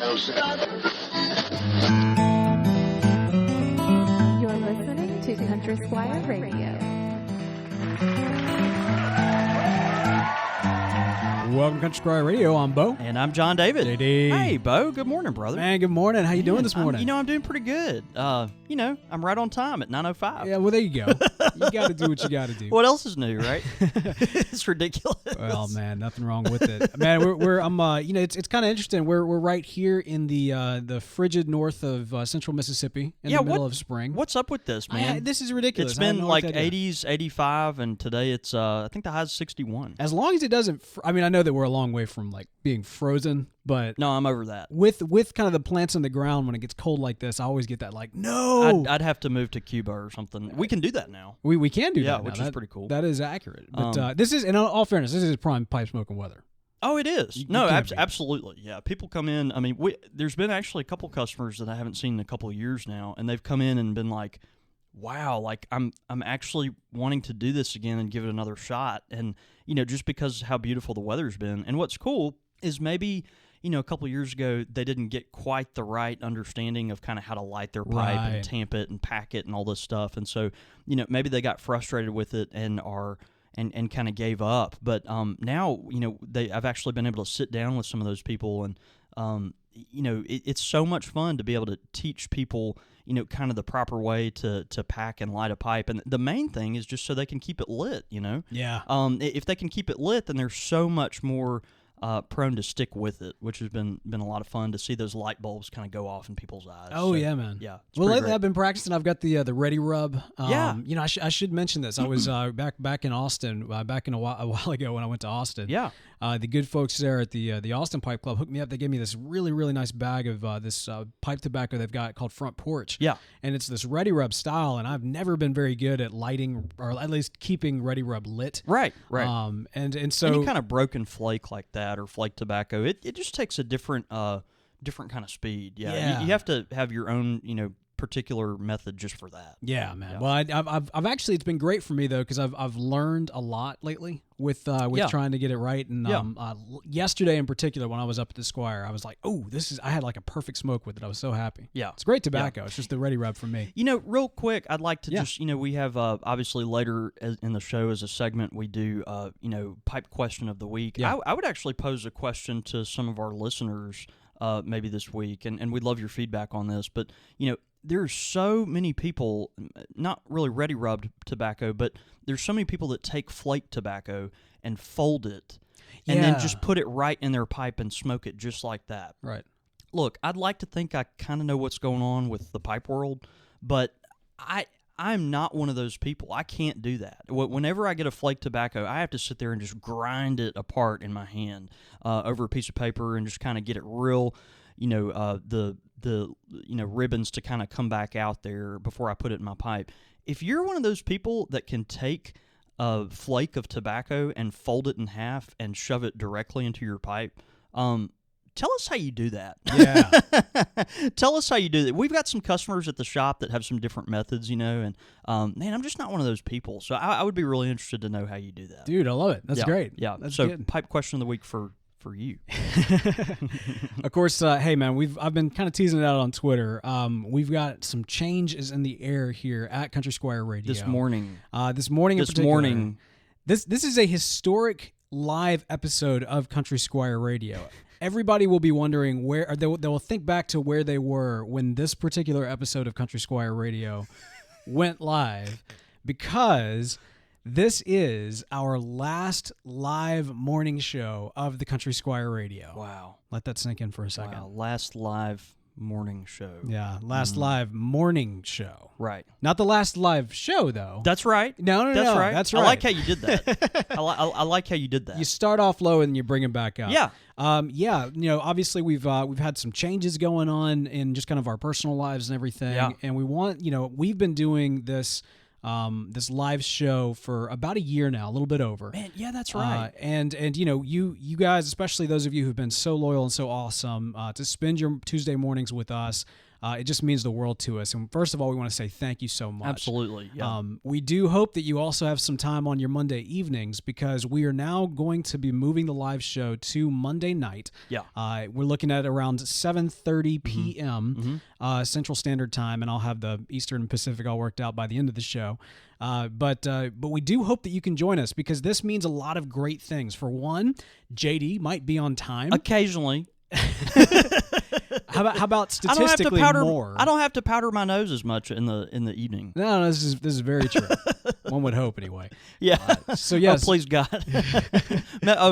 You're listening to Country Squire Radio. Welcome to Country Squire Radio. I'm Bo. And I'm John David. JD. Hey, Bo. Good morning, brother. Man, good morning. How you doing this morning? I'm doing pretty good. I'm right on time at 9:05. Yeah, well, there you go. You got to do what you got to do. What else is new, right? It's ridiculous. Well, man, nothing wrong with it. Man, it's kind of interesting. We're right here in the frigid north of central Mississippi in the middle of spring. What's up with this, man? This is ridiculous. It's been like 80s, 85, and today it's I think the high is 61. As long as it doesn't. I know that we're a long way from like being frozen, but no, I'm over that. With kind of the plants on the ground when it gets cold like this, I always get that like no. I'd have to move to Cuba or something. We can do that now. We can do that now. Which is pretty cool. That is accurate. But this is, in all fairness, this is prime pipe smoking weather. Oh, it is. Absolutely. Yeah, people come in. I mean, there's been actually a couple customers that I haven't seen in a couple of years now, and they've come in and been like, wow, like I'm actually wanting to do this again and give it another shot. And, just because how beautiful the weather's been. And what's cool is maybe, a couple of years ago, they didn't get quite the right understanding of kind of how to light their pipe and tamp it and pack it and all this stuff. And so, maybe they got frustrated with it and kind of gave up. But now, I've actually been able to sit down with some of those people and, it's so much fun to be able to teach people, kind of the proper way to pack and light a pipe. And the main thing is just so they can keep it lit, Yeah. If they can keep it lit, then there's so much more prone to stick with it, which has been a lot of fun to see those light bulbs kind of go off in people's eyes. Oh, so, yeah, man. Yeah. Well, lately great. I've been practicing. I've got the Ready Rub. Yeah. I should mention this. I was back in Austin, back in a while ago when I went to Austin. Yeah. The good folks there at the Austin Pipe Club hooked me up. They gave me this really, really nice bag of this pipe tobacco they've got called Front Porch. Yeah. And it's this Ready Rub style, and I've never been very good at lighting, or at least keeping Ready Rub lit. Right. And so any kind of broken flake like that or flake tobacco, it just takes a different kind of speed. Yeah. You have to have your own, particular method just for that. Yeah, man. Yeah. Well, I've actually, it's been great for me though, because I've learned a lot lately with trying to get it right. And yesterday in particular, when I was up at the Squire, I was like, oh, I had like a perfect smoke with it. I was so happy. Yeah, it's great tobacco. Yeah. It's just the Ready Rub for me. Real quick, I'd like to just, we have obviously later in the show as a segment we do, pipe question of the week. Yeah. I would actually pose a question to some of our listeners maybe this week, and we'd love your feedback on this. But there's so many people, not really Ready Rubbed tobacco, but there's so many people that take flake tobacco and fold it and then just put it right in their pipe and smoke it just like that. Right. Look, I'd like to think I kind of know what's going on with the pipe world, but I'm not one of those people. I can't do that. Whenever I get a flake tobacco, I have to sit there and just grind it apart in my hand over a piece of paper and just kind of get it real, the ribbons to kind of come back out there before I put it in my pipe. If you're one of those people that can take a flake of tobacco and fold it in half and shove it directly into your pipe, tell us how you do that. Yeah. Tell us how you do that. We've got some customers at the shop that have some different methods, and man, I'm just not one of those people. So I would be really interested to know how you do that. Dude, I love it. That's great. Yeah. That's so good. Pipe question of the week for you. Of course, hey man, I've been kind of teasing it out on Twitter. We've got some changes in the air here at Country Squire Radio this morning. This morning, this is a historic live episode of Country Squire Radio. Everybody will be wondering where, or they will think back to where they were when this particular episode of Country Squire Radio went live, because this is our last live morning show of the Country Squire Radio. Wow. Let that sink in for a second. Wow. Last live morning show. Yeah, last live morning show. Right. Not the last live show, though. That's right. No. That's right. That's right. I like how you did that. I like how you did that. You start off low and you bring it back up. Yeah. Obviously we've had some changes going on in just kind of our personal lives and everything. Yeah. And we want, we've been doing this live show for about a year now, a little bit over. Man, yeah, that's right. And you guys, especially those of you who've been so loyal and so awesome, to spend your Tuesday mornings with us. It just means the world to us. And first of all, we want to say thank you so much. Absolutely. Yeah. We do hope that you also have some time on your Monday evenings, because we are now going to be moving the live show to Monday night. Yeah. We're looking at around 7:30 p.m. Central Standard Time, and I'll have the Eastern and Pacific all worked out by the end of the show. But we do hope that you can join us, because this means a lot of great things. For one, JD might be on time Occasionally. How about statistically more? I don't have to powder my nose as much in the evening. No, this is very true. One would hope, anyway. Yeah. So yes, oh, please God.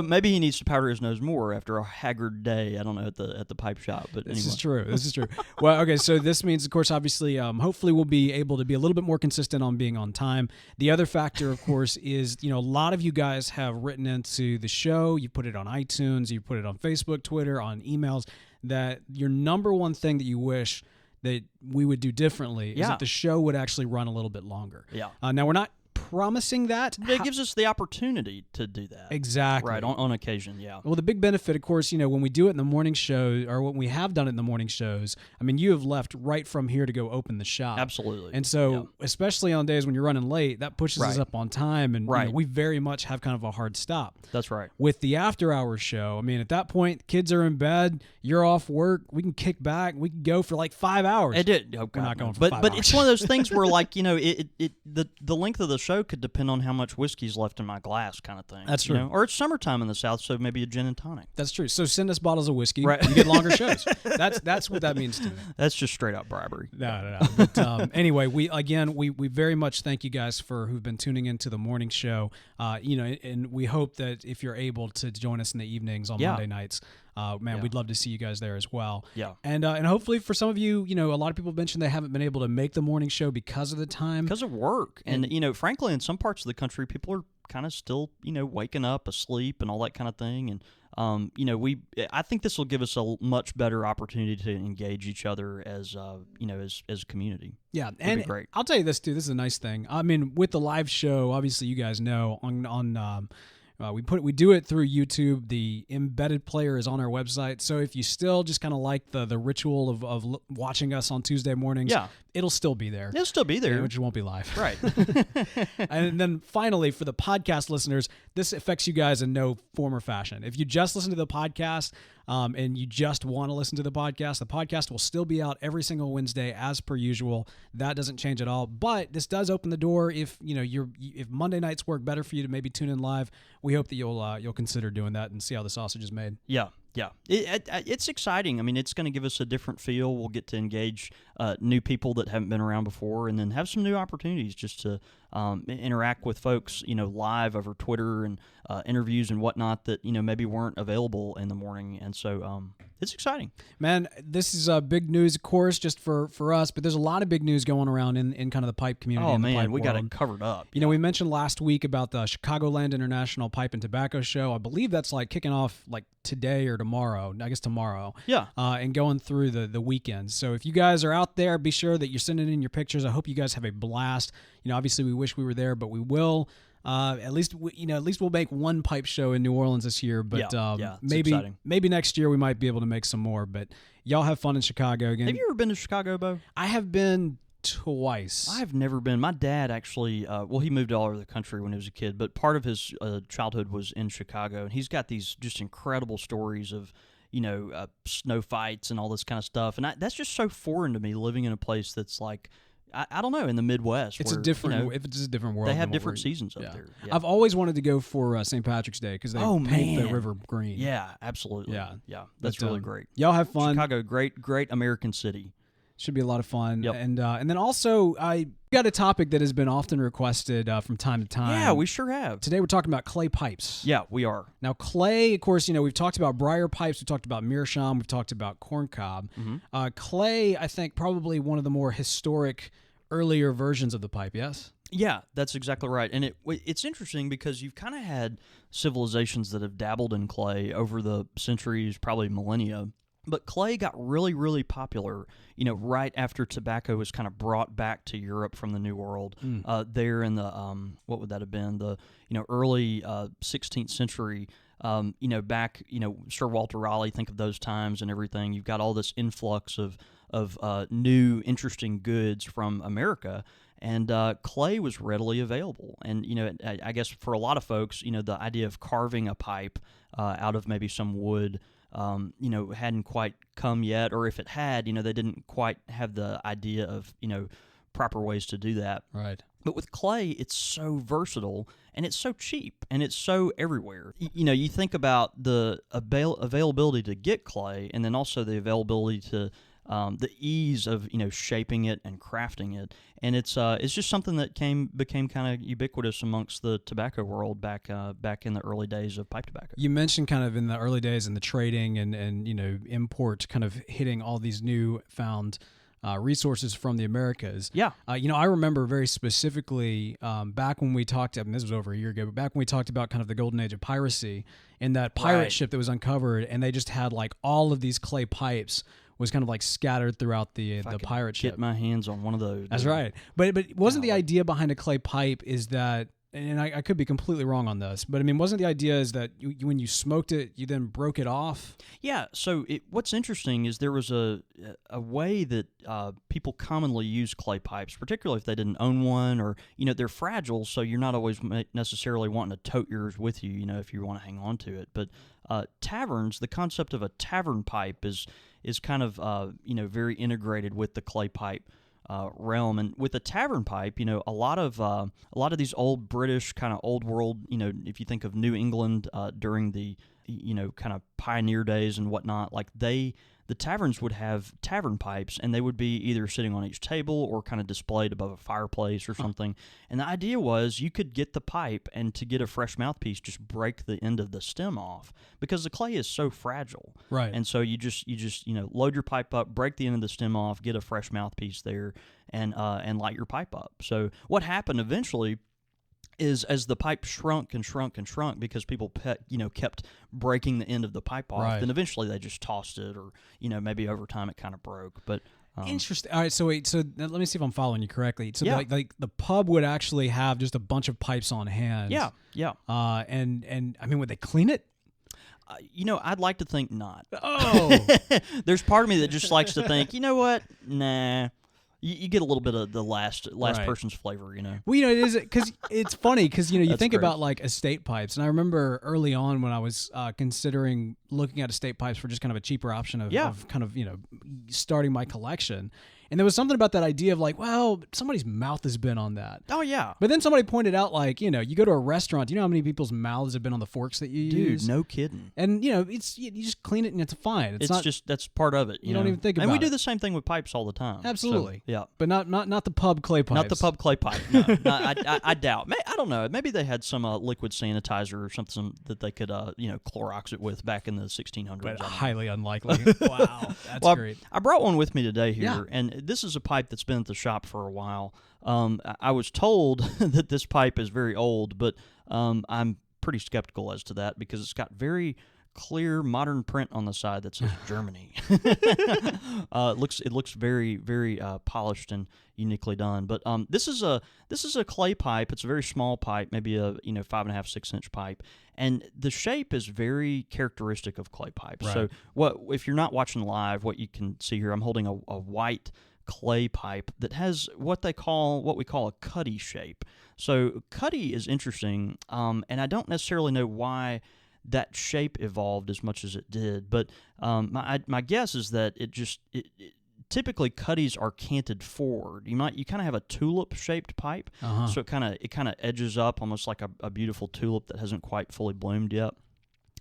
Maybe he needs to powder his nose more after a haggard day. I don't know, at the pipe shop. But This anyway. is true. Well, okay. So this means, of course, obviously, hopefully, we'll be able to be a little bit more consistent on being on time. The other factor, of course, is a lot of you guys have written into the show. You put it on iTunes. You put it on Facebook, Twitter, on emails. That your number one thing that you wish that we would do differently is that the show would actually run a little bit longer. Yeah. Now, we're not promising that. But it gives us the opportunity to do that. Exactly. Right, on occasion, yeah. Well, the big benefit, of course, when we do it in the morning show, or when we have done it in the morning shows, I mean, you have left right from here to go open the shop. Absolutely. And so, especially on days when you're running late, that pushes us up on time, and we very much have kind of a hard stop. That's right. With the after-hours show, I mean, at that point, kids are in bed, you're off work, we can kick back, we can go for like 5 hours. It did. Oh, We're not going for 5 hours. But it's one of those things where, like, the length of the show could depend on how much whiskey's left in my glass, kind of thing. That's true. Or it's summertime in the South, so maybe a gin and tonic. That's true. So send us bottles of whiskey. Right. You get longer shows. That's what that means to me. That's just straight up bribery. No. But anyway, we very much thank you guys who've been tuning into the morning show. And we hope that if you're able to join us in the evenings on Monday nights, we'd love to see you guys there as well. Yeah. And hopefully for some of you, a lot of people mentioned they haven't been able to make the morning show because of the time. Because of work. And frankly, in some parts of the country, people are kind of still, waking up, asleep, and all that kind of thing. And, I think this will give us a much better opportunity to engage each other as a community. Yeah. It'd be great. I'll tell you this, too. This is a nice thing. I mean, with the live show, obviously, you guys know we do it through YouTube. The embedded player is on our website. So if you still just kind of like the ritual of watching us on Tuesday mornings, it'll still be there. It'll still be there. It just won't be live. Right. And then finally, for the podcast listeners, this affects you guys in no form or fashion. If you just listen to the podcast and you just want to listen to the podcast will still be out every single Wednesday as per usual. That doesn't change at all. But this does open the door if if Monday nights work better for you to maybe tune in live. We hope that you'll consider doing that and see how the sausage is made. Yeah. Yeah, it's exciting. I mean, it's going to give us a different feel. We'll get to engage new people that haven't been around before, and then have some new opportunities just to interact with folks, live over Twitter and interviews and whatnot that maybe weren't available in the morning. And so it's exciting. Man, this is big news, of course, just for us, but there's a lot of big news going around in kind of the pipe community. Oh and the man, pipe we got world. it covered up. We mentioned last week about the Chicagoland International Pipe and Tobacco Show. I believe that's like kicking off like today or tomorrow. I guess tomorrow. Yeah. And going through the weekend. So if you guys are out there, be sure that you're sending in your pictures. I hope you guys have a blast. Obviously we wish we were there, but we will. At least we'll make one pipe show in New Orleans this year. But maybe next year we might be able to make some more. But y'all have fun in Chicago again. Have you ever been to Chicago, Bo? I have been twice. I've never been. My dad actually, he moved all over the country when he was a kid, but part of his childhood was in Chicago, and he's got these just incredible stories of, snow fights and all this kind of stuff, and that's just so foreign to me, living in a place that's like, I don't know, in the Midwest. It's where, a different, if it's a different world. They have different seasons up there. Yeah. I've always wanted to go for St. Patrick's Day because they paint the river green. Yeah, absolutely. Yeah, that's really great. Y'all have fun. Chicago, great American city. Should be a lot of fun. Yep. And then also, I got a topic that has been often requested from time to time. Yeah, we sure have. Today we're talking about clay pipes. Yeah, we are. Now, clay, of course, we've talked about briar pipes, we've talked about meerschaum, we've talked about corncob. Mm-hmm. Clay, I think, probably one of the more historic, earlier versions of the pipe, yes? Yeah, that's exactly right. And it's interesting because you've kind of had civilizations that have dabbled in clay over the centuries, probably millennia. But clay got really, really popular, right after tobacco was kind of brought back to Europe from the New World. There in the, what would that have been? The, early 16th century, back, Sir Walter Raleigh, think of those times and everything. You've got all this influx of new interesting goods from America. And clay was readily available. And, I guess for a lot of folks, the idea of carving a pipe out of maybe some wood, hadn't quite come yet. Or if it had, they didn't quite have the idea of, proper ways to do that. Right. But with clay, it's so versatile, and it's so cheap, and it's so everywhere. You think about the availability to get clay, and then also the availability to the ease of shaping it and crafting it, and it's just something that became kind of ubiquitous amongst the tobacco world back in the early days of pipe tobacco. You mentioned kind of in the early days in the trading and import kind of hitting all these new found resources from the Americas. Yeah. I remember very specifically back when we talked, this was over a year ago, but back when we talked about kind of the golden age of piracy and that pirate ship that was uncovered, and they just had like all of these clay pipes was kind of like scattered throughout the pirate ship. Get my hands on one of those. That's right. But wasn't the idea behind a clay pipe is that, and I could be completely wrong on this, but I mean, wasn't the idea is that when you smoked it, you then broke it off? Yeah. So what's interesting is there was a way that people commonly use clay pipes, particularly if they didn't own one, or they're fragile, so you're not always necessarily wanting to tote yours with you, if you want to hang on to it. But taverns, the concept of a tavern pipe is kind of very integrated with the clay pipe realm. And with a tavern pipe, a lot of these old British kind of old world, if you think of New England during the kind of pioneer days and whatnot, like the taverns would have tavern pipes, and they would be either sitting on each table or kind of displayed above a fireplace or something. And the idea was you could get the pipe, and to get a fresh mouthpiece, just break the end of the stem off, because the clay is so fragile. Right. And so you just load your pipe up, break the end of the stem off, get a fresh mouthpiece there, and light your pipe up. So what happened eventually is, as the pipe shrunk and shrunk and shrunk because people kept breaking the end of the pipe off, then eventually they just tossed it, or maybe over time it kind of broke. But interesting. All right, so wait, so let me see if I'm following you correctly. So Yeah. like the pub would actually have just a bunch of pipes on hand. Yeah. And I mean, would they clean it? I'd like to think not. Oh. There's part of me that just likes to think, you know what? Nah. You get a little bit of the last person's flavor, Well, it is because it's funny because you That's think great. about like estate pipes, and I remember early on when I was considering looking at estate pipes for just kind of a cheaper option of kind of starting my collection. And there was something about that idea of like, well, somebody's mouth has been on that. Oh, yeah. But then somebody pointed out, like, you go to a restaurant, do you know how many people's mouths have been on the forks that you use? Dude, no kidding. And, it's you just clean it and it's fine. It's not just, that's part of it. You don't even think about it. And we do the same thing with pipes all the time. Absolutely. So, yeah. But not the pub clay pipes. Not the pub clay pipe. No, I doubt. I don't know. Maybe they had some liquid sanitizer or something that they could, Clorox it with back in the 1600s. But highly unlikely. Wow. That's great. I brought one with me today here, Yeah. and this is a pipe that's been at the shop for a while. I was told that this pipe is very old, but I'm pretty skeptical as to that because it's got very clear modern print on the side that says Germany. It looks very, very polished and uniquely done. But this is a clay pipe. It's a very small pipe, maybe a 5.5, 6 inch pipe, and the shape is very characteristic of clay pipes. Right. So if you're not watching live, what you can see here, I'm holding a white clay pipe that has what we call a cutty shape. So cutty is interesting, and I don't necessarily know why that shape evolved as much as it did, but my guess is that it typically cutties are canted forward. You kind of have a tulip shaped pipe, so it kind of edges up almost like a beautiful tulip that hasn't quite fully bloomed yet.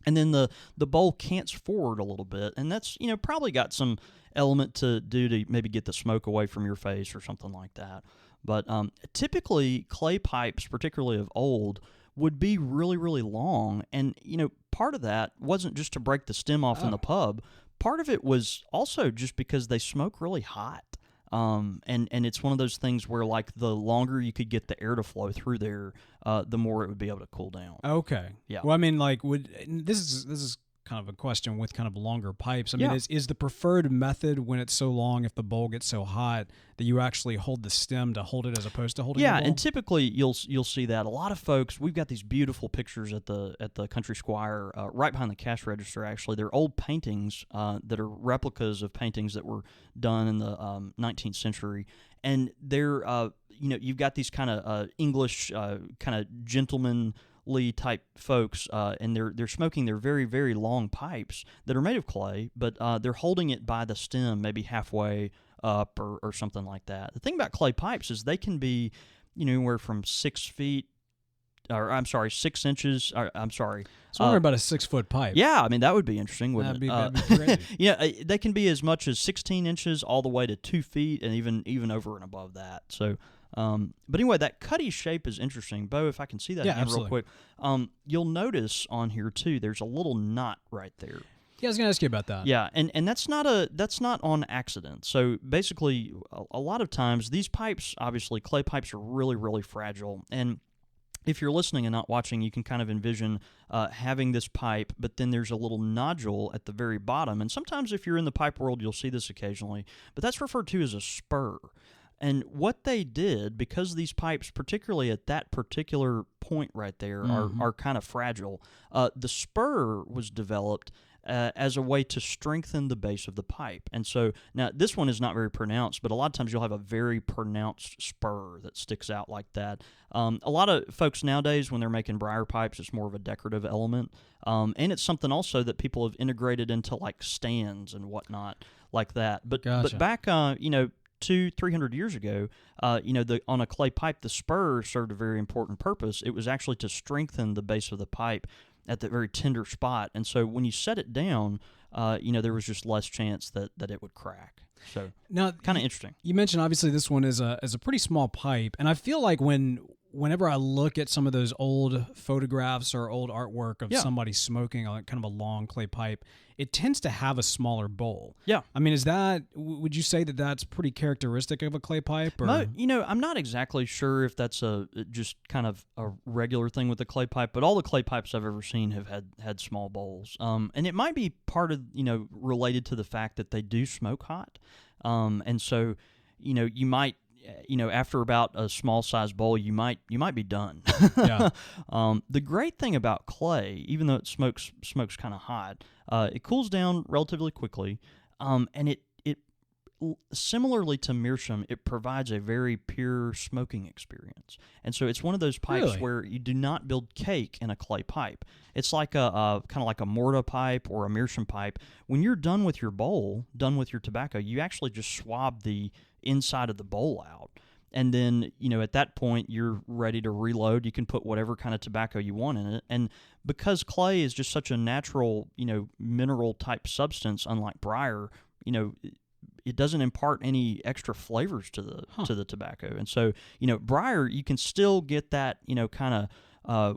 And then the bowl cants forward a little bit, and that's probably got some element to do to maybe get the smoke away from your face or something like that. But typically clay pipes, particularly of old, would be really, really long, and part of that wasn't just to break the stem off in the pub. Part of it was also just because they smoke really hot. And it's one of those things where, like, the longer you could get the air to flow through there, the more it would be able to cool down. Okay. Yeah. Well, I mean, like, this is kind of a question with kind of longer pipes. I mean, is the preferred method when it's so long, if the bowl gets so hot, that you actually hold the stem to hold it as opposed to holding the bowl? Yeah, and typically you'll see that. A lot of folks, we've got these beautiful pictures at the Country Squire, right behind the cash register, actually. They're old paintings that are replicas of paintings that were done in the 19th century. And they're, you've got these kind of English kind of gentlemanly type folks, and they're smoking their very, very long pipes that are made of clay, but they're holding it by the stem, maybe halfway up or something like that. The thing about clay pipes is they can be, anywhere from 6 feet. 6 inches. I'm sorry. So we're about a 6-foot pipe. Yeah, I mean, that would be interesting, wouldn't it? That'd be crazy. Yeah, they can be as much as 16 inches all the way to 2 feet, and even over and above that. So, but anyway, that cutty shape is interesting. Bo, if I can see that again real quick, you'll notice on here too, there's a little knot right there. Yeah, I was going to ask you about that. Yeah, and that's not on accident. So basically, a lot of times these pipes, obviously, clay pipes are really, really fragile, and if you're listening and not watching, you can kind of envision having this pipe, but then there's a little nodule at the very bottom. And sometimes if you're in the pipe world, you'll see this occasionally, but that's referred to as a spur. And what they did, because these pipes, particularly at that particular point right there, are kind of fragile, the spur was developed as a way to strengthen the base of the pipe. And so, now this one is not very pronounced, but a lot of times you'll have a very pronounced spur that sticks out like that. A lot of folks nowadays, when they're making briar pipes, it's more of a decorative element. And it's something also that people have integrated into like stands and whatnot like that. But back, 200-300 years ago, on a clay pipe, the spur served a very important purpose. It was actually to strengthen the base of the pipe at that very tender spot. And so when you set it down, there was just less chance that it would crack. So now, kind of interesting. You mentioned obviously this one is a pretty small pipe, and I feel like whenever I look at some of those old photographs or old artwork of somebody smoking on kind of a long clay pipe, it tends to have a smaller bowl. Yeah. I mean, would you say that that's pretty characteristic of a clay pipe? Or? I'm not exactly sure if that's just kind of a regular thing with the clay pipe, but all the clay pipes I've ever seen have had small bowls. And it might be part of, related to the fact that they do smoke hot. And so, you might, after about a small size bowl, you might be done. Yeah. The great thing about clay, even though it smokes kind of hot, it cools down relatively quickly, and it similarly to meerschaum, it provides a very pure smoking experience. And so it's one of those pipes where you do not build cake in a clay pipe. It's like a kind of like a mortar pipe or a meerschaum pipe. When you're done with your bowl, done with your tobacco, you actually just swab the inside of the bowl out. And then, at that point, you're ready to reload. You can put whatever kind of tobacco you want in it. And because clay is just such a natural, mineral-type substance, unlike briar, it doesn't impart any extra flavors to the tobacco. And so, briar, you can still get that, kind of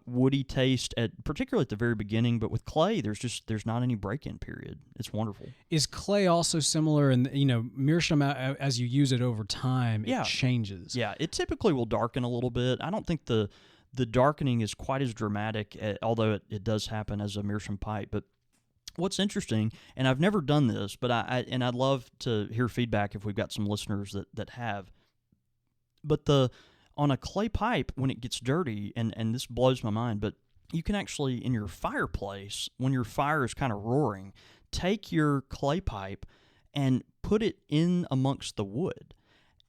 woody taste particularly at the very beginning, but with clay there's not any break-in period. It's wonderful. Is clay also similar in meerschaum, as you use it over time, it changes? Yeah, it typically will darken a little bit. I don't think the darkening is quite as dramatic, although it does happen as a meerschaum pipe. But what's interesting, and I've never done this, but I'd love to hear feedback if we've got some listeners that have, but on a clay pipe, when it gets dirty, and this blows my mind, but you can actually, in your fireplace, when your fire is kind of roaring, take your clay pipe and put it in amongst the wood,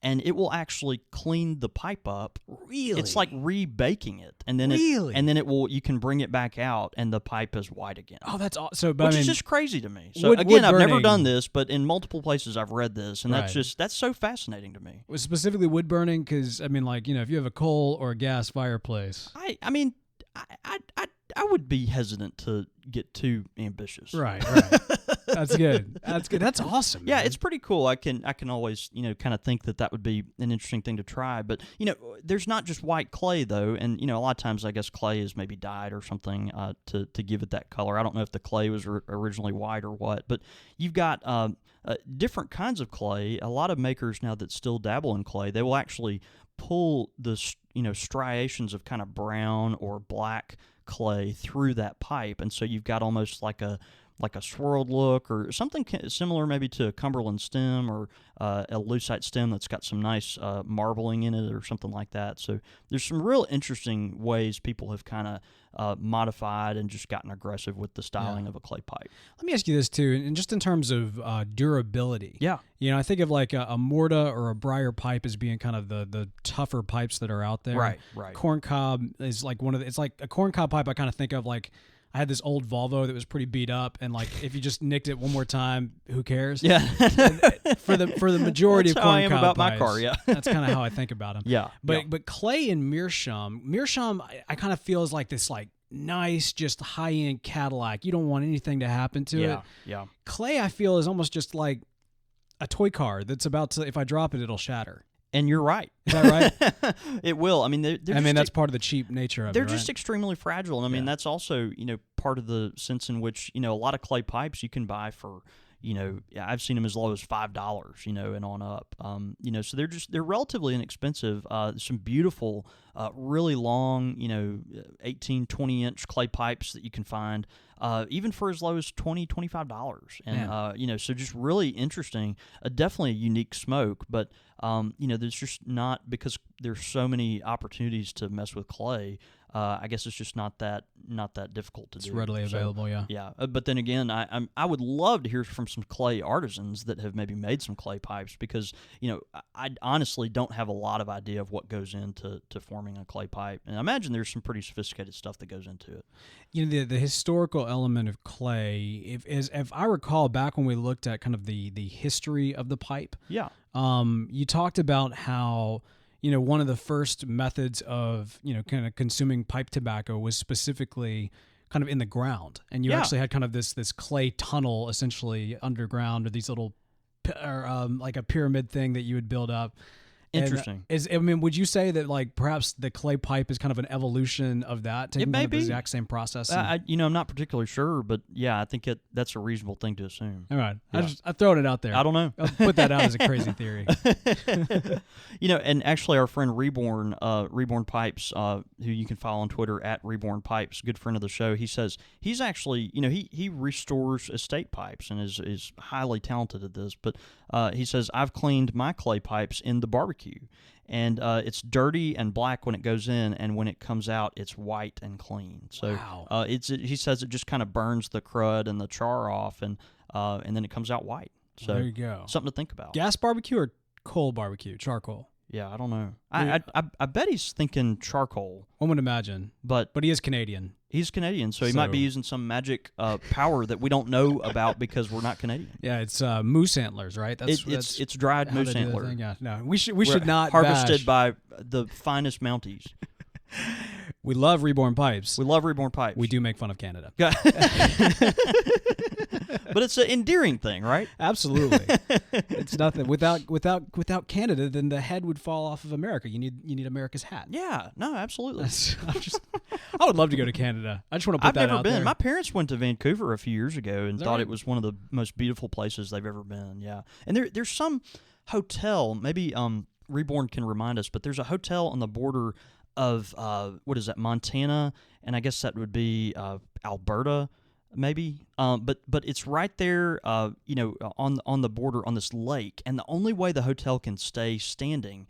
and it will actually clean the pipe up. Really? It's like re-baking it, and then you can bring it back out, and the pipe is white again. Oh, that's awesome! Which is just crazy to me. So again, I've never done this, but in multiple places I've read this, and that's so fascinating to me. Specifically wood burning, because if you have a coal or a gas fireplace, I would be hesitant to get too ambitious. Right. That's good. That's awesome. Yeah, man. it's pretty cool. I can always, kind of think that would be an interesting thing to try. But, there's not just white clay, though. And, a lot of times I guess clay is maybe dyed or something to give it that color. I don't know if the clay was originally white or what. But you've got different kinds of clay. A lot of makers now that still dabble in clay, they will actually pull the, striations of kind of brown or black clay through that pipe, and so you've got almost like a like a swirled look or something similar maybe to a Cumberland stem or a lucite stem that's got some nice marbling in it or something like that. So there's some real interesting ways people have kind of modified and just gotten aggressive with the styling of a clay pipe. Let me ask you this too, and just in terms of durability. Yeah. I think of like a morta or a briar pipe as being kind of the tougher pipes that are out there. Right. Corncob is like it's like a corncob pipe I kind of think of like, I had this old Volvo that was pretty beat up, and like if you just nicked it one more time, who cares? Yeah. for the majority That's of how corncob I am about pipes, my car. Yeah. that's kind of how I think about them. Yeah. But clay and meerschaum, I kind of feel is like this like nice, just high end Cadillac. You don't want anything to happen to it. Yeah. Clay, I feel, is almost just like a toy car that's about to, if I drop it, it'll shatter. And you're right. Is that right? It will. I mean, that's part of the cheap nature of it. They're just extremely fragile. And I mean, Yeah. that's also, part of the sense in which, a lot of clay pipes you can buy for, I've seen them as low as $5, and on up. So they're relatively inexpensive. Some beautiful, really long, 18, 20-inch clay pipes that you can find, even for as low as $20, $25. And, so just really interesting, definitely a unique smoke, but, there's just not, because there's so many opportunities to mess with clay, I guess it's just not that difficult to do. It's readily available, yeah. Yeah, but then again, I would love to hear from some clay artisans that have maybe made some clay pipes, because I honestly don't have a lot of idea of what goes into forming a clay pipe, and I imagine there's some pretty sophisticated stuff that goes into it. The historical element of clay, if I recall back when we looked at kind of the history of the pipe, yeah, you talked about how one of the first methods of, kind of consuming pipe tobacco was specifically kind of in the ground. And you actually had kind of this clay tunnel essentially underground, or these little, like a pyramid thing that you would build up. Interesting. Would you say that like perhaps the clay pipe is kind of an evolution of that, taking kind of the exact same process? I'm not particularly sure, but yeah, I think that's a reasonable thing to assume. All right. Yeah. I'm throwing it out there. I don't know. I'll put that out as a crazy theory. And actually our friend Reborn Pipes, who you can follow on Twitter at Reborn Pipes, good friend of the show, he says he's actually, he restores estate pipes and is highly talented at this, but he says, I've cleaned my clay pipes in the barbecue, and it's dirty and black when it goes in, and when it comes out, it's white and clean. So wow. He says it just kind of burns the crud and the char off, and then it comes out white. So there you go. Something to think about. Gas barbecue or coal barbecue? Charcoal. Yeah, I don't know. I bet he's thinking charcoal. One would imagine. But he is Canadian. He's Canadian, so he might be using some magic power that we don't know about because we're not Canadian. Yeah, it's moose antlers, right? It's dried moose antler. Yeah, no, we should not harvested by the finest Mounties. We love Reborn Pipes. We love Reborn Pipes. We do make fun of Canada. But it's an endearing thing, right? Absolutely. It's nothing without Canada, then the head would fall off of America. You need America's hat. Yeah, no, absolutely. I would love to go to Canada. I just want to put that out there. I've never been. My parents went to Vancouver a few years ago and thought it was one of the most beautiful places they've ever been. Yeah, and there's some hotel, maybe Reborn can remind us, but there's a hotel on the border of what is that, Montana, and I guess that would be Alberta, maybe. But it's right there, on the border on this lake, and the only way the hotel can stay standing,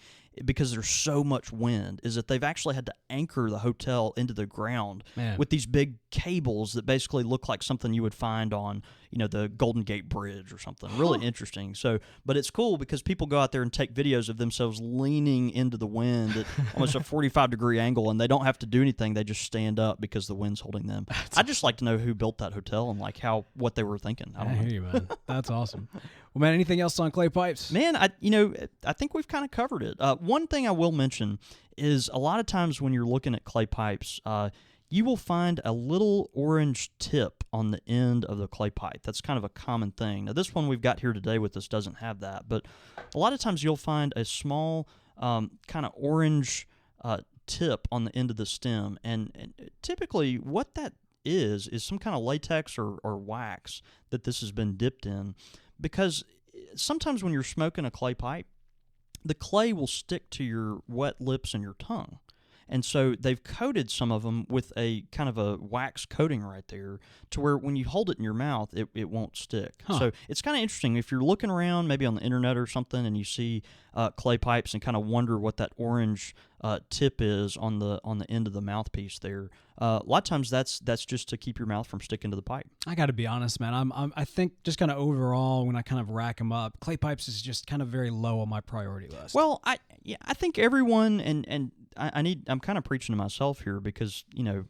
because there's so much wind, is that they've actually had to anchor the hotel into the ground with these big cables that basically look like something you would find on, the Golden Gate Bridge or something. Really interesting. So, but it's cool because people go out there and take videos of themselves leaning into the wind at almost a 45-degree angle, and they don't have to do anything. They just stand up because the wind's holding them. I'd just like to know who built that hotel and like what they were thinking. I hear you, man. That's awesome. Well, man, anything else on clay pipes? Man, I think we've kind of covered it. One thing I will mention is a lot of times when you're looking at clay pipes, you will find a little orange tip on the end of the clay pipe. That's kind of a common thing. Now, this one we've got here today with us doesn't have that, but a lot of times you'll find a small kind of orange tip on the end of the stem, and typically what that is some kind of latex or wax that this has been dipped in, because sometimes when you're smoking a clay pipe, the clay will stick to your wet lips and your tongue. And so they've coated some of them with a kind of a wax coating right there to where when you hold it in your mouth, it won't stick. Huh. So it's kind of interesting. If you're looking around maybe on the internet or something and you see clay pipes and kind of wonder what that orange tip is on the end of the mouthpiece there, a lot of times that's just to keep your mouth from sticking to the pipe. I got to be honest, man. I think just kind of overall, when I kind of rack them up, clay pipes is just kind of very low on my priority list. Well, I think everyone, and I'm kind of preaching to myself here because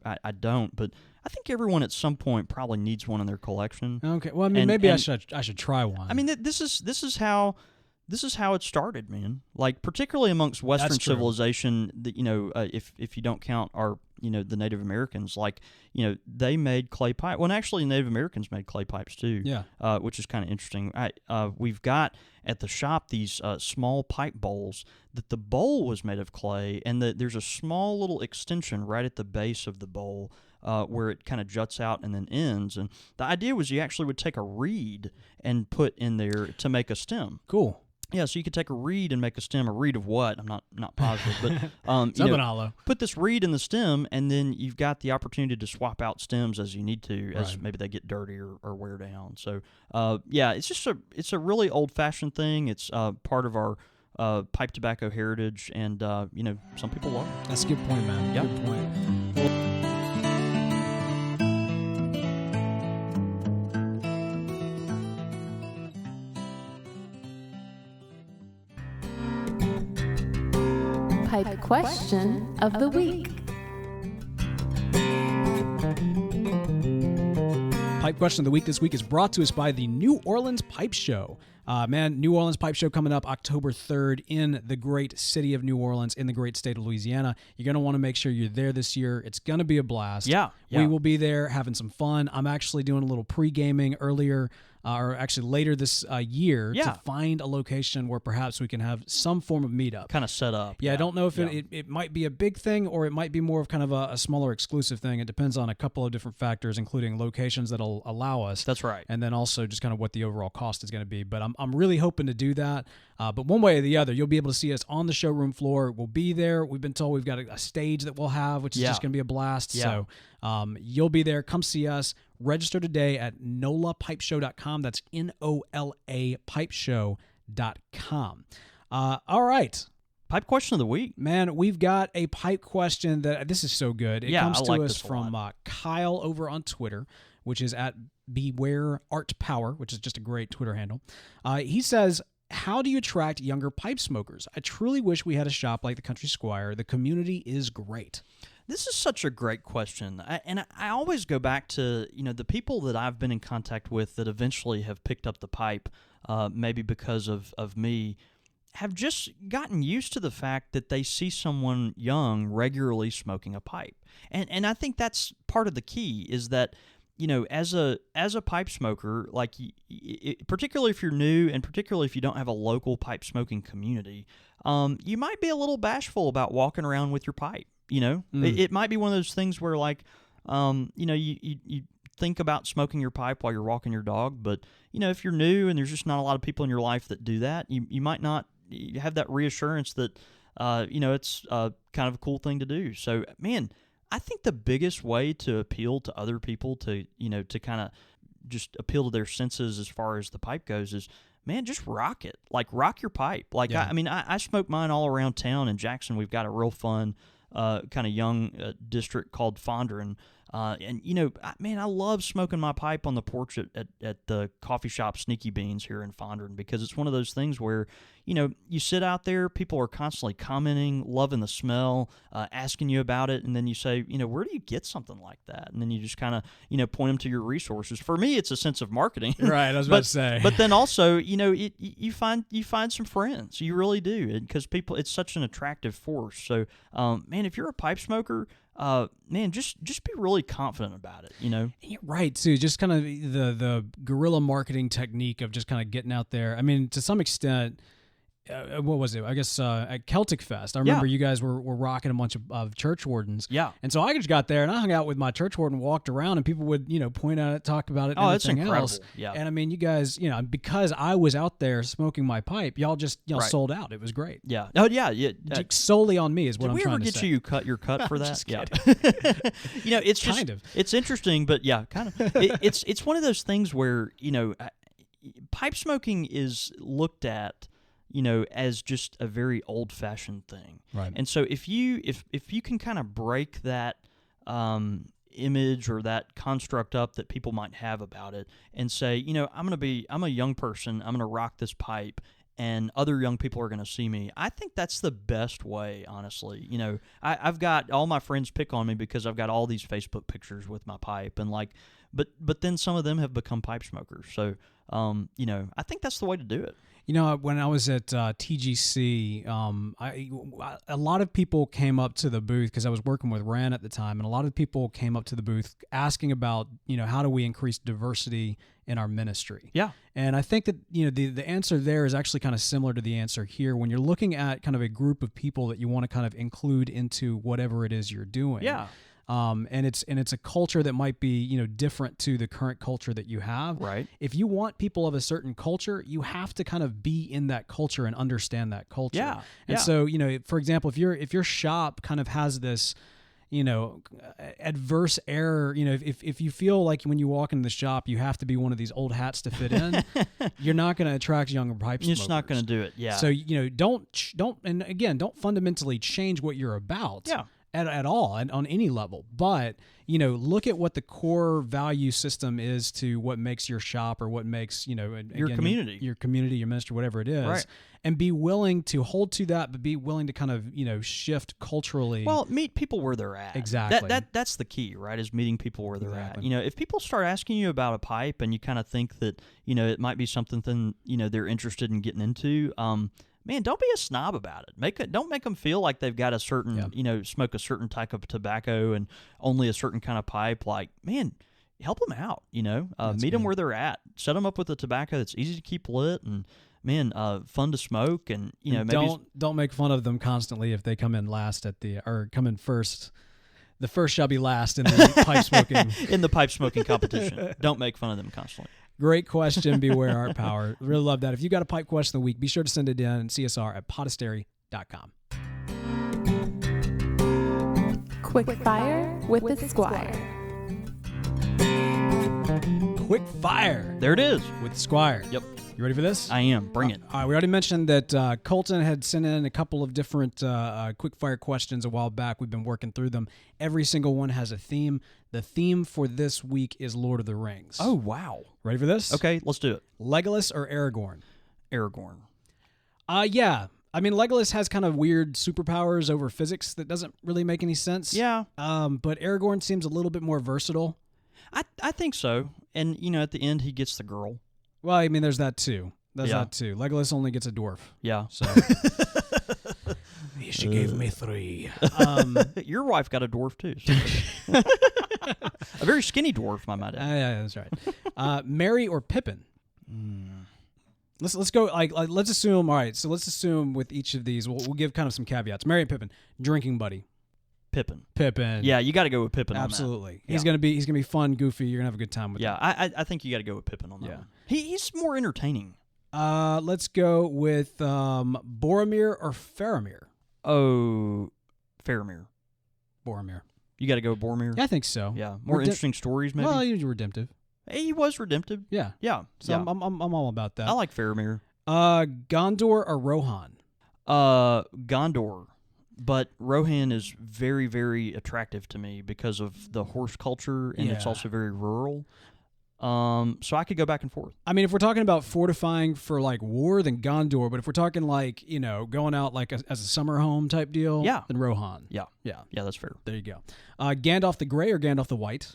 I don't, but I think everyone at some point probably needs one in their collection. Okay. Well, I mean, maybe I should try one. I mean, this is how it started, man. Like particularly amongst Western civilization, if you don't count our the Native Americans, like they made clay pipe. Well, and actually, Native Americans made clay pipes too. Yeah. Which is kind of interesting. We've got at the shop these small pipe bowls that the bowl was made of clay, and there's a small little extension right at the base of the bowl. Where it kind of juts out and then ends. And the idea was you actually would take a reed and put in there to make a stem. Cool. Yeah, so you could take a reed and make a stem. A reed of what? I'm not positive, but something hollow. Put this reed in the stem, and then you've got the opportunity to swap out stems as you need to, as maybe they get dirty or wear down. So it's just it's a really old fashioned thing. It's part of our pipe tobacco heritage, and some people love it. That's a good point, man. Yep. Good point. Pipe question of the week. Pipe question of the week this week is brought to us by the New Orleans Pipe Show. New Orleans Pipe Show coming up October 3rd in the great city of New Orleans in the great state of Louisiana. You're going to want to make sure you're there this year. It's going to be a blast. Yeah. We will be there having some fun. I'm actually doing a little pre-gaming earlier or actually later this year to find a location where perhaps we can have some form of meetup. Kind of set up. Yeah, I don't know if it might be a big thing or it might be more of kind of a smaller exclusive thing. It depends on a couple of different factors, including locations that'll allow us. That's right. And then also just kind of what the overall cost is going to be. But I'm really hoping to do that. But one way or the other, you'll be able to see us on the showroom floor. We'll be there. We've been told we've got a stage that we'll have, which is just going to be a blast. Yeah. So you'll be there. Come see us. Register today at NOLAPipeshow.com. That's NOLA Pipeshow.com. All right. Pipe question of the week. Man, we've got a pipe question that this is so good. It comes to us from Kyle over on Twitter, which is at BewareArtPower, which is just a great Twitter handle. He says, how do you attract younger pipe smokers? I truly wish we had a shop like the Country Squire. The community is great. This is such a great question. I always go back to, the people that I've been in contact with that eventually have picked up the pipe, maybe because of me, have just gotten used to the fact that they see someone young regularly smoking a pipe. And I think that's part of the key is that, as a pipe smoker, like particularly if you're new and particularly if you don't have a local pipe smoking community, you might be a little bashful about walking around with your pipe. It might be one of those things where you think about smoking your pipe while you're walking your dog, but if you're new and there's just not a lot of people in your life that do that, you might not have that reassurance that it's kind of a cool thing to do. So, man, I think the biggest way to appeal to other people to kind of just appeal to their senses as far as the pipe goes is, man, just rock it. Like, rock your pipe. Like, yeah. I smoke mine all around town. In Jackson, we've got a real fun kind of young district called Fondren. Man, I love smoking my pipe on the porch at the coffee shop Sneaky Beans here in Fondren because it's one of those things where, you sit out there, people are constantly commenting, loving the smell, asking you about it, and then you say, where do you get something like that? And then you just kind of, point them to your resources. For me, it's a sense of marketing. Right, I was about to say. But then also, you find some friends. You really do, because it's such an attractive force. So, man, if you're a pipe smoker, man, just be really confident about it, You're right, too. Just kind of the guerrilla marketing technique of just kind of getting out there. I mean, to some extent, what was it? I guess at Celtic Fest. I remember you guys were rocking a bunch of church wardens. Yeah. And so I just got there and I hung out with my church warden, walked around, and people would, point at it, talk about it, and that's everything incredible. else. Yeah. And I mean, you guys, because I was out there smoking my pipe, y'all just sold out. It was great. Yeah. Oh yeah. Solely on me is what I'm trying to say. Did we ever get your cut for that? Just yeah. It's just kind of. It's interesting, but yeah, kind of. It's one of those things where pipe smoking is looked at, as just a very old-fashioned thing. Right. And so if you can kind of break that image or that construct up that people might have about it, and say, I'm a young person, I'm going to rock this pipe, and other young people are going to see me. I think that's the best way, honestly. I've got all my friends pick on me because I've got all these Facebook pictures with my pipe, and but then some of them have become pipe smokers. So, I think that's the way to do it. When I was at TGC, a lot of people came up to the booth because I was working with Ran at the time, and a lot of people came up to the booth asking about, how do we increase diversity in our ministry? Yeah. And I think that, the answer there is actually kind of similar to the answer here. When you're looking at kind of a group of people that you want to kind of include into whatever it is you're doing. Yeah. And it's a culture that might be, different to the current culture that you have. Right. If you want people of a certain culture, you have to kind of be in that culture and understand that culture. Yeah. And so, for example, if your shop kind of has this, adverse error, if you feel like when you walk into the shop, you have to be one of these old hats to fit in, you're not going to attract younger pipe smokers. You're just not going to do it. Yeah. So, don't fundamentally change what you're about. Yeah. At all and on any level, but look at what the core value system is to what makes your shop or what makes your community, your ministry, whatever it is, right. And be willing to hold to that, but be willing to kind of shift culturally. Well, meet people where they're at. Exactly. That's the key, right? Is meeting people where they're exactly. at. If people start asking you about a pipe and you kind of think that it might be something they're interested in getting into. Man, don't be a snob about it. Don't make them feel like they've got a certain, smoke a certain type of tobacco and only a certain kind of pipe. Like, man, help them out. Meet them where they're at. Set them up with a tobacco that's easy to keep lit and, man, fun to smoke. And maybe don't make fun of them constantly if they come in last come in first. The first shall be last in the pipe smoking competition. Don't make fun of them constantly. Great question. Beware Art Power. Really love that. If you got a pipe question of the week, be sure to send it in csr@podastery.com. Quick Fire with the Squire. Quick Fire. There it is. With the Squire. Yep. You ready for this? I am. Bring it. All right. We already mentioned that Colton had sent in a couple of different quick fire questions a while back. We've been working through them. Every single one has a theme. The theme for this week is Lord of the Rings. Oh, wow. Ready for this? Okay, let's do it. Legolas or Aragorn? Aragorn. Yeah. I mean, Legolas has kind of weird superpowers over physics that doesn't really make any sense. Yeah. But Aragorn seems a little bit more versatile. I think so. And, at the end, he gets the girl. Well, I mean, there's that too. Legolas only gets a dwarf. Yeah. So she gave me 3. Your wife got a dwarf too. So. A very skinny dwarf, I might add. Yeah, that's right. Merry or Pippin? Let's go. Let's assume. All right. So let's assume with each of these, we'll give kind of some caveats. Merry and Pippin, drinking buddy. Pippin. Yeah, you got to go with Pippin. Absolutely. On that. He's gonna be fun, goofy. You're gonna have a good time with him. Yeah, I think you got to go with Pippin on that. Yeah. One. He's more entertaining. Let's go with Boromir or Faramir. Oh, Faramir. Boromir. You got to go with Boromir. Yeah, I think so. Yeah, more interesting stories maybe. Well, he was redemptive. He was redemptive. Yeah. So yeah. I'm all about that. I like Faramir. Gondor or Rohan? Gondor. But Rohan is very, very attractive to me because of the horse culture, and it's also very rural. So I could go back and forth. I mean, if we're talking about fortifying for like war, then Gondor. But if we're talking like going out like as a summer home type deal, then Rohan. Yeah, that's fair. There you go. Gandalf the Grey or Gandalf the White?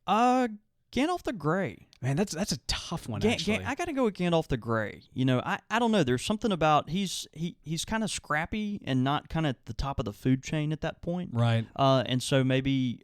Gandalf the Grey. Man, that's a tough one. Actually, I got to go with Gandalf the Grey. I don't know. There's something about he's kind of scrappy and not kind of at the top of the food chain at that point. Right. And so maybe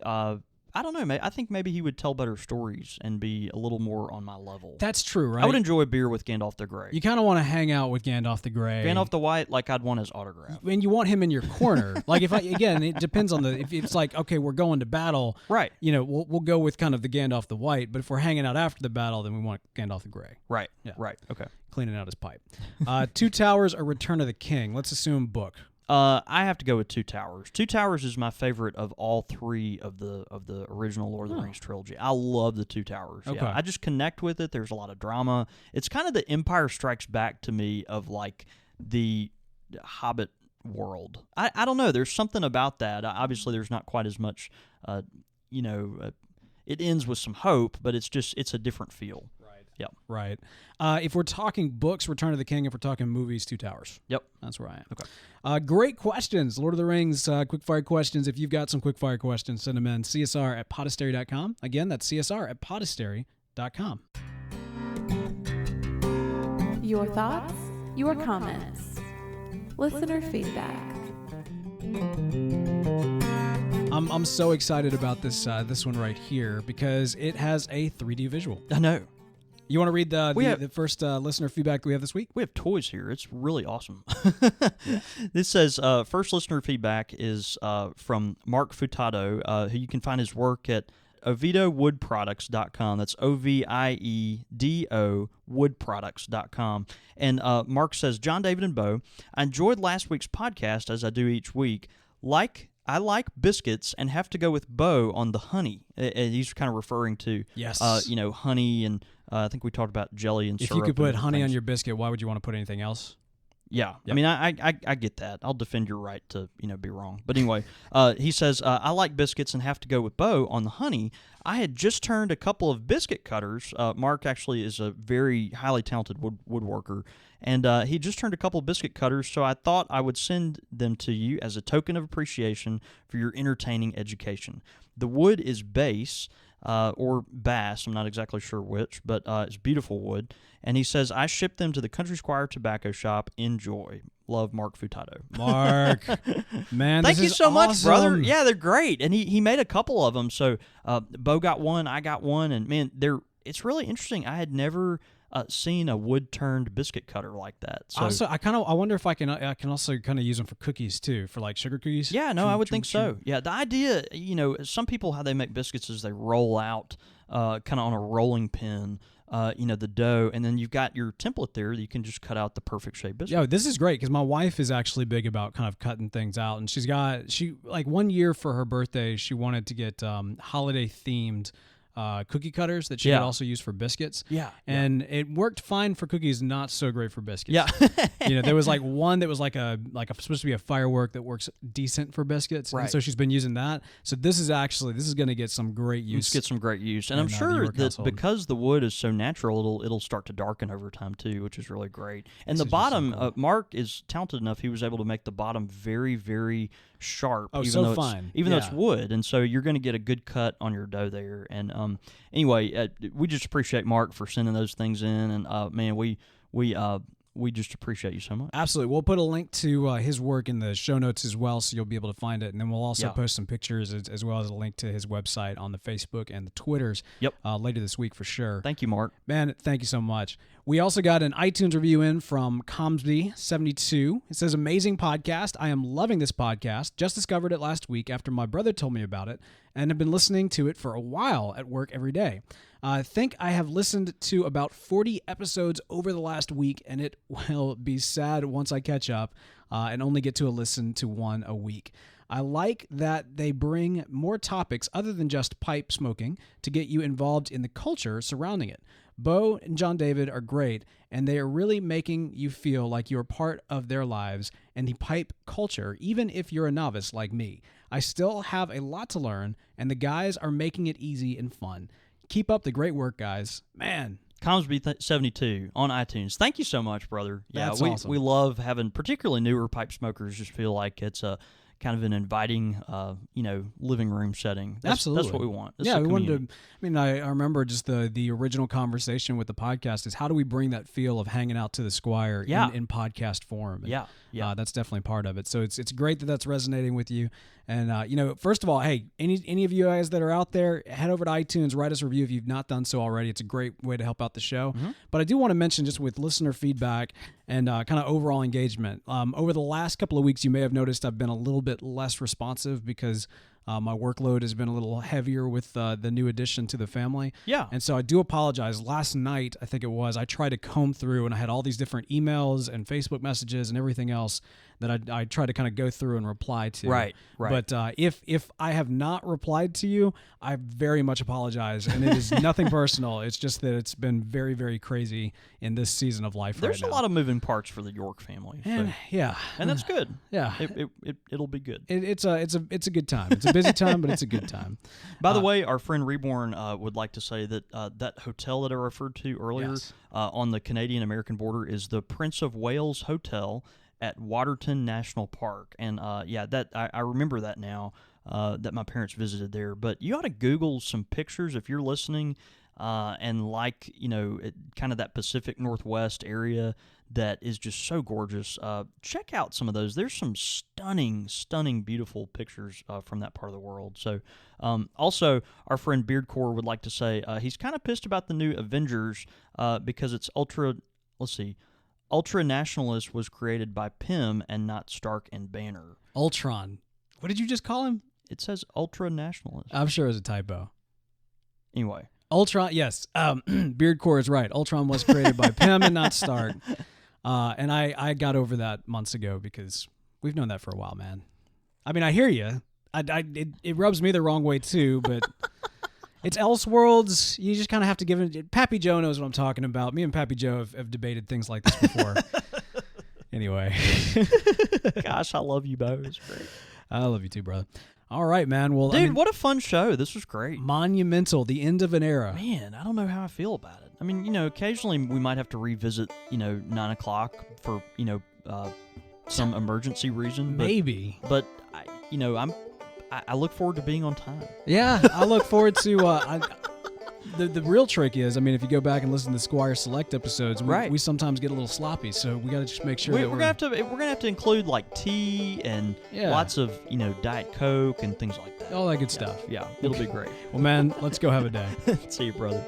I don't know. I think maybe he would tell better stories and be a little more on my level. That's true, right? I would enjoy a beer with Gandalf the Grey. You kind of want to hang out with Gandalf the Grey. Gandalf the White, like I'd want his autograph. And you want him in your corner. Like again, it depends on if it's like, okay, we're going to battle. Right. We'll go with kind of the Gandalf the White, but if we're hanging out after the battle, then we want Gandalf the Grey. Right. Yeah. Right. Okay. Cleaning out his pipe. Two Towers or Return of the King? Let's assume book. I have to go with Two Towers. Two Towers is my favorite of all three of the original Lord of the Rings trilogy. I love the Two Towers. Okay. Yeah. I just connect with it. There's a lot of drama. It's kind of the Empire Strikes Back to me of like the Hobbit world. I don't know. There's something about that. Obviously, there's not quite as much. It ends with some hope, but it's a different feel. Yeah. Right. If we're talking books, Return of the King. If we're talking movies, Two Towers. Yep. That's where I am. Okay. Great questions. Lord of the Rings, quick-fire questions. If you've got some quick-fire questions, send them in. CSR@podastery.com. Again, that's CSR@podastery.com. Your thoughts, your comments, listener feedback. I'm so excited about this one right here because it has a 3D visual. I know. You want to read the first listener feedback that we have this week? We have toys here. It's really awesome. This says, first listener feedback is from Mark Furtado, who you can find his work at OviedoWoodProducts.com. That's OVIEDO woodproducts.com. And Mark says, John, David, and Bo, I enjoyed last week's podcast as I do each week. I like biscuits and have to go with Bo on the honey. He's kind of referring to, honey and I think we talked about jelly and syrup. If you could put honey things on your biscuit, why would you want to put anything else? Yeah. Yep. I mean, I get that. I'll defend your right to, be wrong. But anyway, he says, I like biscuits and have to go with Bo on the honey. I had just turned a couple of biscuit cutters. Mark actually is a very highly talented woodworker. And he just turned a couple of biscuit cutters, so I thought I would send them to you as a token of appreciation for your entertaining education. The wood is bass, or bass, I'm not exactly sure which, but it's beautiful wood. And he says, I shipped them to the Country Squire Tobacco Shop. Enjoy. Love, Mark Furtado. Mark, man, thank you so awesome. much, brother. Yeah, they're great. And he made a couple of them. So Bo got one, I got one, and man, it's really interesting. I had never seen a wood-turned biscuit cutter like that. So also, I wonder if I can also kind of use them for cookies too, for like sugar cookies. Yeah, no, I would think so. Yeah, the idea, some people how they make biscuits is they roll out kind of on a rolling pin. The dough, and then you've got your template there that you can just cut out the perfect shape biscuit. Yeah, this is great because my wife is actually big about kind of cutting things out, and she 1 year for her birthday, she wanted to get holiday themed cookie cutters that she could also use for biscuits. Yeah. And it worked fine for cookies, not so great for biscuits. Yeah. There was like one that was like supposed to be a firework that works decent for biscuits. Right. And so she's been using that. So this is going to get some great use. Get some great use. And I'm sure that because the wood is so natural, it'll start to darken over time too, which is really great. And the bottom, cool. Mark is talented enough, he was able to make the bottom very, very sharp. Even though it's wood. And so you're going to get a good cut on your dough there. And anyway, we just appreciate Mark for sending those things in, and man, we just appreciate you so much. Absolutely. We'll put a link to his work in the show notes as well, so you'll be able to find it. And then we'll also post some pictures as well as a link to his website on the Facebook and the Twitters later this week for sure. Thank you, Mark. Man, thank you so much. We also got an iTunes review in from Comsby72. It says, amazing podcast. I am loving this podcast. Just discovered it last week after my brother told me about it and have been listening to it for a while at work every day. I think I have listened to about 40 episodes over the last week, and it will be sad once I catch up and only get to listen to one a week. I like that they bring more topics other than just pipe smoking to get you involved in the culture surrounding it. Bo and John David are great, and they are really making you feel like you're part of their lives and the pipe culture, even if you're a novice like me. I still have a lot to learn, and the guys are making it easy and fun. Keep up the great work, guys. Man. Comsby72 on iTunes. Thank you so much, brother. That's awesome. We love having particularly newer pipe smokers just feel like it's a kind of an inviting, living room setting. Absolutely. That's what we want. It's yeah, a we wanted community. to. I mean, I remember just the original conversation with the podcast is how do we bring that feel of hanging out to the Squire in podcast form? And, yeah. that's definitely part of it. So it's great that that's resonating with you. And first of all, hey, any of you guys that are out there, head over to iTunes, write us a review if you've not done so already. It's a great way to help out the show. Mm-hmm. But I do want to mention just with listener feedback and kind of overall engagement. Over the last couple of weeks, you may have noticed I've been a little bit less responsive because my workload has been a little heavier with the new addition to the family. Yeah. And so I do apologize. Last night, I think it was, I tried to comb through and I had all these different emails and Facebook messages and everything else that I tried to kind of go through and reply to. Right. But if I have not replied to you, I very much apologize. And it is nothing personal. It's just that it's been very, very crazy in this season of life There's right now. a lot of moving parts for the York family. And, yeah. And that's good. Yeah. It'll be good. It's a good time. It's a busy time, but it's a good time. By the way, our friend Reborn would like to say that that hotel that I referred to earlier Yes. on the Canadian-American border is the Prince of Wales Hotel at Waterton National Park. And that I remember that now that my parents visited there. But you ought to Google some pictures if you're listening and kind of that Pacific Northwest area that is just so gorgeous. Check out some of those. There's some stunning, beautiful pictures from that part of the world. So, also, our friend Beardcore would like to say he's kind of pissed about the new Avengers because it's ultra nationalist was created by Pym and not Stark and Banner. Ultron. What did you just call him? It says ultra nationalist. I'm sure it was a typo. Anyway. Ultron, yes. Beardcore is right. Ultron was created by Pym and not Stark. And I got over that months ago because we've known that for a while, man. I mean, I hear you. It rubs me the wrong way too, but it's Elseworlds. You just kind of have to give it. Pappy Joe knows what I'm talking about. Me and Pappy Joe have debated things like this before. Anyway. Gosh, I love you both. It's great. I love you too, brother. All right, man. Well, dude, what a fun show. This was great. Monumental. The end of an era. Man, I don't know how I feel about it. I mean, occasionally we might have to revisit, 9 o'clock for, some emergency reason. Maybe. But, I look forward to being on time. Yeah, I look forward to... The real trick is, I mean, if you go back and listen to the Squire Select episodes, we sometimes get a little sloppy, so we got to just make sure that we're gonna have to include like tea and lots of Diet Coke and things like that. All that good stuff. Yeah, it'll be great. Well, man, let's go have a day. See you, brother.